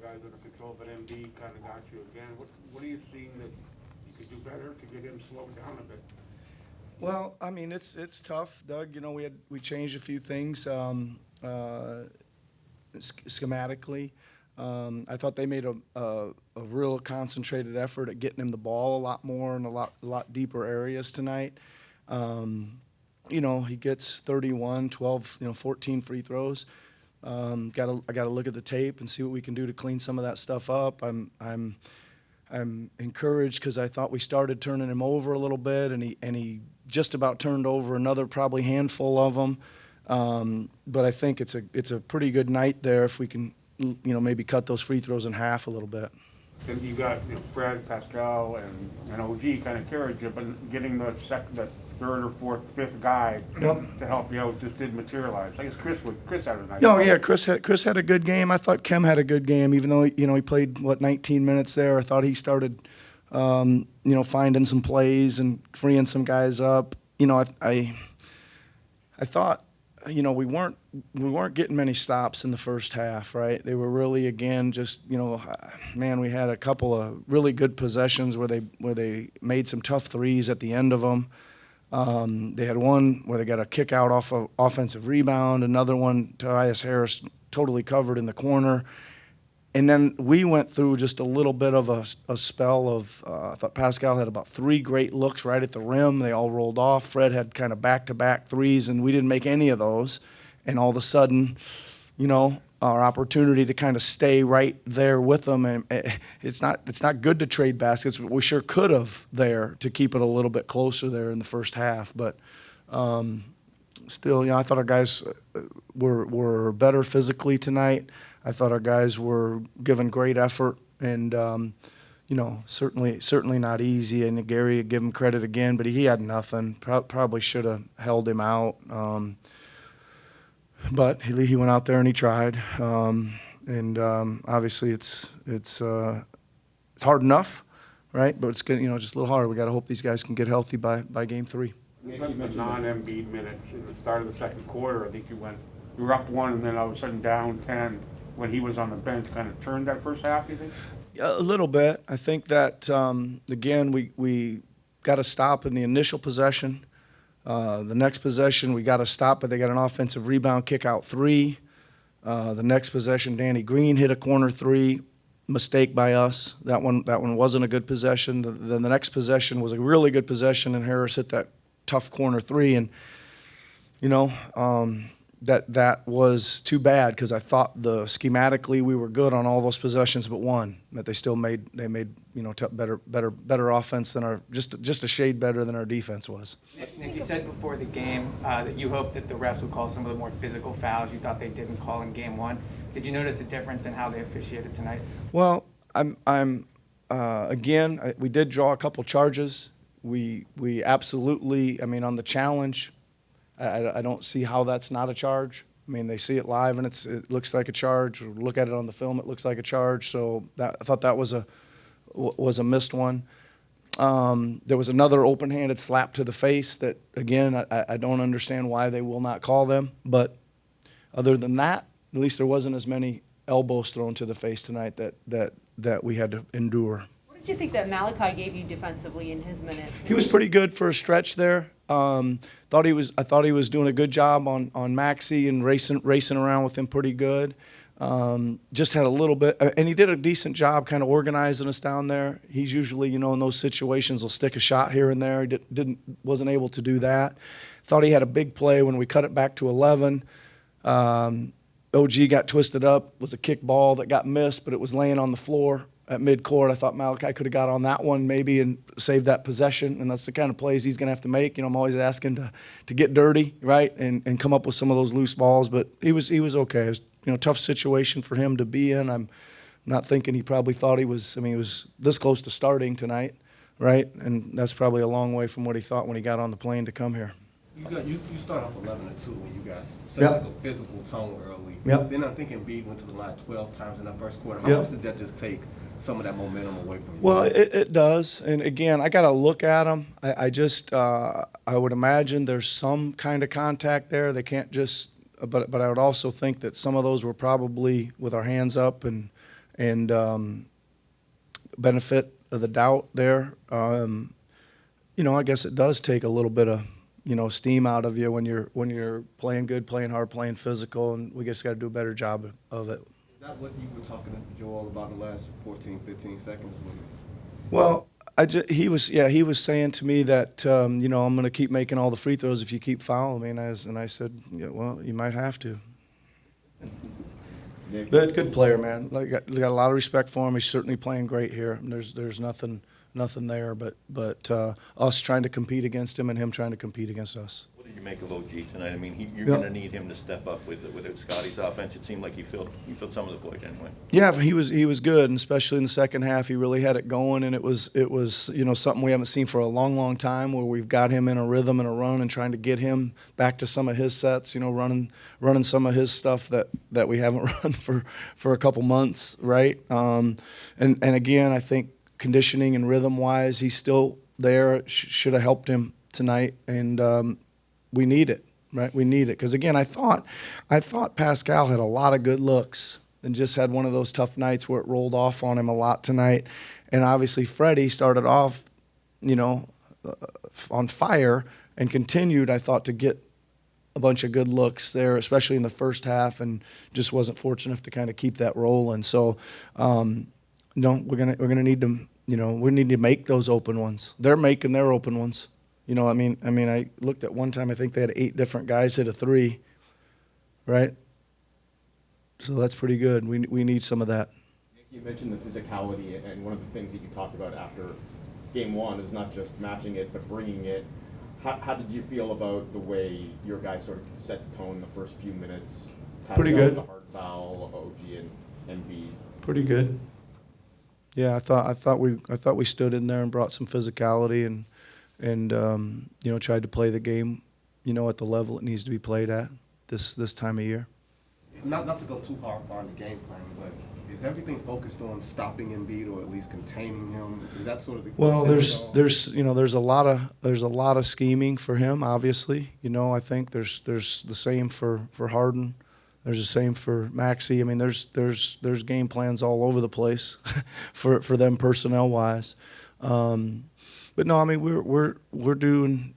guys under control, but MB kind of got you again. What are you seeing that you could do better to get him slowed down a bit? Well, I mean, it's tough, Doug. You know, we changed a few things schematically. I thought they made a real concentrated effort at getting him the ball a lot more in a lot deeper areas tonight. You know, he gets 31, 12, 14 free throws. I gotta look at the tape and see what we can do to clean some of that stuff up. I'm encouraged because I thought we started turning him over a little bit, and he just about turned over another probably handful of them. But I think it's a pretty good night there if we can, maybe cut those free throws in half a little bit. Then you got Fred, Pascal, and OG kind of carried you, but getting the third or fourth, fifth guy to help you out just didn't materialize. I guess Chris had a nice. Oh yeah, Chris had a good game. I thought Kem had a good game, even though he played 19 minutes there. I thought he started finding some plays and freeing some guys up. I thought we weren't getting many stops in the first half, right? They were really, again, just man, we had a couple of really good possessions where they made some tough threes at the end of them. They had one where they got a kick out off of offensive rebound, another one, Tobias Harris totally covered in the corner. And then we went through just a little bit of a spell of, I thought Pascal had about 3 great looks right at the rim. They all rolled off. Fred had kind of back-to-back threes, and we didn't make any of those. And all of a sudden, our opportunity to kind of stay right there with them, and it's not good to trade baskets, but we sure could have there to keep it a little bit closer there in the first half. But still, I thought our guys were better physically tonight. I thought our guys were giving great effort, and certainly not easy. And Gary, give him credit again, but he had nothing. Probably should have held him out. But he went out there and he tried, and obviously it's hard enough, right? But it's good, just a little hard. We got to hope these guys can get healthy by game 3. You mentioned non-Embiid minutes in the start of the second quarter. I think you were up 1 and then all of a sudden down 10 when he was on the bench. Kind of turned that first half, you think? A little bit. I think that again we got to stop in the initial possession. The next possession, we got to stop, but they got an offensive rebound, kick out 3. The next possession, Danny Green hit a corner 3, mistake by us. That one wasn't a good possession. Then the next possession was a really good possession, and Harris hit that tough corner 3. And that was too bad because I thought schematically we were good on all those possessions but one. That they made better offense than just a shade better than our defense was. Nick, you said before the game that you hoped that the refs would call some of the more physical fouls you thought they didn't call in game 1. Did you notice a difference in how they officiated tonight? Well, again, we did draw a couple charges. We absolutely, on the challenge, I don't see how that's not a charge. They see it live and it looks like a charge. Look at it on the film, it looks like a charge. So I thought that was a missed one. There was another open-handed slap to the face that, again, I don't understand why they will not call them. But other than that, at least there wasn't as many elbows thrown to the face tonight that we had to endure. What did you think that Malachi gave you defensively in his minutes? He was pretty good for a stretch there. I thought he was doing a good job on Maxey and racing around with him pretty good. Just had a little bit, and he did a decent job kind of organizing us down there. He's usually, in those situations, will stick a shot here and there. He wasn't able to do that. Thought he had a big play when we cut it back to 11. OG got twisted up, was a kick ball that got missed, but it was laying on the floor at midcourt. I thought Malachi could have got on that one maybe and saved that possession, and that's the kind of plays he's going to have to make. I'm always asking to get dirty, right, and come up with some of those loose balls, but he was okay. It was tough situation for him to be in. I'm not thinking he probably thought he was this close to starting tonight, right, and that's probably a long way from what he thought when he got on the plane to come here. You start off 11-2 when you guys set like a physical tone early. Yep. Then I'm thinking Embiid went to the line 12 times in that first quarter. How Yep. much did that just take some of that momentum away from you? Well, it does. And again, I got to look at them. I would imagine there's some kind of contact there. They can't just, but I would also think that some of those were probably with our hands up and and benefit of the doubt there. I guess it does take a little bit of steam out of you when you're playing good, playing hard, playing physical, and we just got to do a better job of it. Is that what you were talking to Joel about in the last 14, 15 seconds? Well, he was saying to me that I'm going to keep making all the free throws if you keep fouling me, and I said, yeah, well, you might have to. But good player, man. Got a lot of respect for him. He's certainly playing great here. There's nothing there, but us trying to compete against him and him trying to compete against us. What did you make of OG tonight? I mean, you're Yeah. going to need him to step up with Scotty's offense. It seemed like he filled some of the void anyway. Yeah, he was good, and especially in the second half, he really had it going, and it was something we haven't seen for a long time, where we've got him in a rhythm and a run, and trying to get him back to some of his sets, running some of his stuff that we haven't run for a couple months, right? And again, I think conditioning and rhythm wise, he's still there. Should have helped him tonight, and we need it. Right, we need it because again, I thought Pascal had a lot of good looks and just had one of those tough nights where it rolled off on him a lot tonight. And obviously, Freddie started off, on fire and continued, I thought, to get a bunch of good looks there, especially in the first half, and just wasn't fortunate enough to kind of keep that rolling. So, we're gonna need to, we need to make those open ones. They're making their open ones. I looked at one time, I think they had 8 different guys hit a 3, right? So that's pretty good. We need some of that. You mentioned the physicality, and one of the things that you talked about after game 1 is not just matching it, but bringing it. How did you feel about the way your guys sort of set the tone in the first few minutes? Pretty good. The hard foul, OG and Embiid. Pretty good. Yeah, I thought we stood in there and brought some physicality and tried to play the game, at the level it needs to be played at this time of year. Not to go too hard on the game plan, but is everything focused on stopping Embiid or at least containing him? Is that sort of the Well, there's a lot of scheming for him. Obviously, I think there's the same for Harden. There's the same for Maxey. I mean, there's game plans all over the place for them personnel wise. But no, I mean we're doing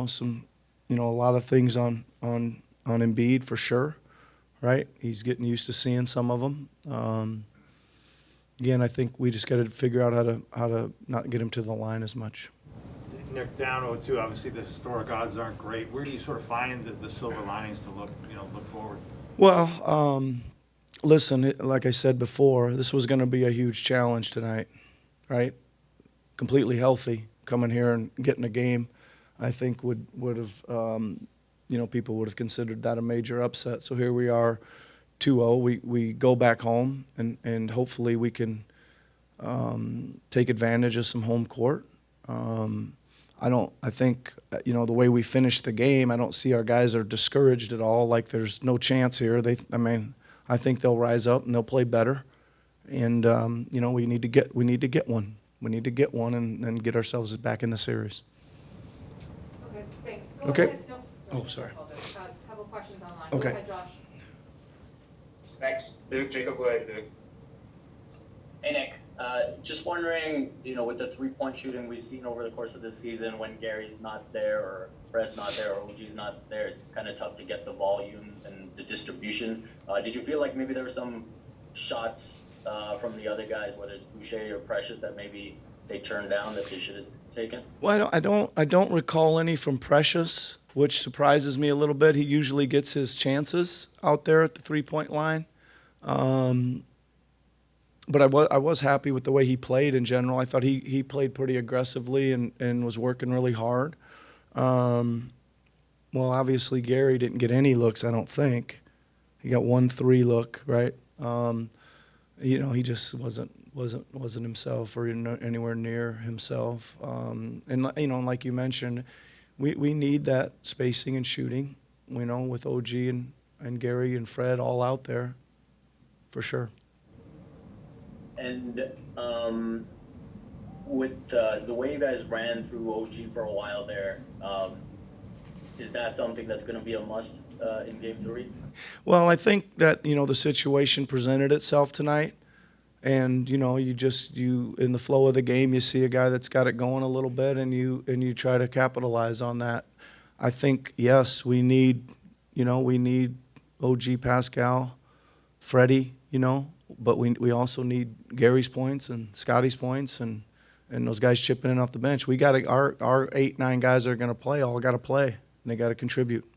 some a lot of things on Embiid for sure, right? He's getting used to seeing some of them. Again, I think we just got to figure out how to not get him to the line as much. Nick, down 0-2, obviously the historic odds aren't great. Where do you sort of find the silver linings to look forward? Well, listen, like I said before, this was going to be a huge challenge tonight, right? Completely healthy, coming here and getting a game, I think would have people would have considered that a major upset. So here we are, 2-0. We go back home and hopefully we can take advantage of some home court. I think the way we finished the game, I don't see our guys are discouraged at all. Like there's no chance here. I think they'll rise up and they'll play better. And we need to get one. We need to get one and get ourselves back in the series. Okay, thanks. Go Okay. ahead. No, Oh, sorry. A couple questions online. Okay. Go ahead, Josh. Thanks. Jacob, go ahead, Luke. Hey, Nick. Just wondering, with the three-point shooting we've seen over the course of this season, when Gary's not there or Fred's not there or OG's not there, it's kind of tough to get the volume and the distribution. Did you feel like maybe there were some shots from the other guys, whether it's Boucher or Precious, that maybe they turned down that they should have taken? Well, I don't recall any from Precious, which surprises me a little bit. He usually gets his chances out there at the 3-point line. But I was happy with the way he played in general. I thought he played pretty aggressively and was working really hard. Well, obviously Gary didn't get any looks, I don't think. He got 1 3 look, right? He just wasn't himself or anywhere near himself. And like you mentioned, we need that spacing and shooting. With OG and Gary and Fred all out there, for sure. And with the way you guys ran through OG for a while there, is that something that's going to be a must in Game 3? Well, I think that the situation presented itself tonight, And you in the flow of the game, you see a guy that's got it going a little bit, and you try to capitalize on that. I think yes, we need OG, Pascal, Freddie, but we also need Gary's points and Scotty's points and those guys chipping in off the bench. We got our 8, 9 guys that are going to play all got to play, and they got to contribute.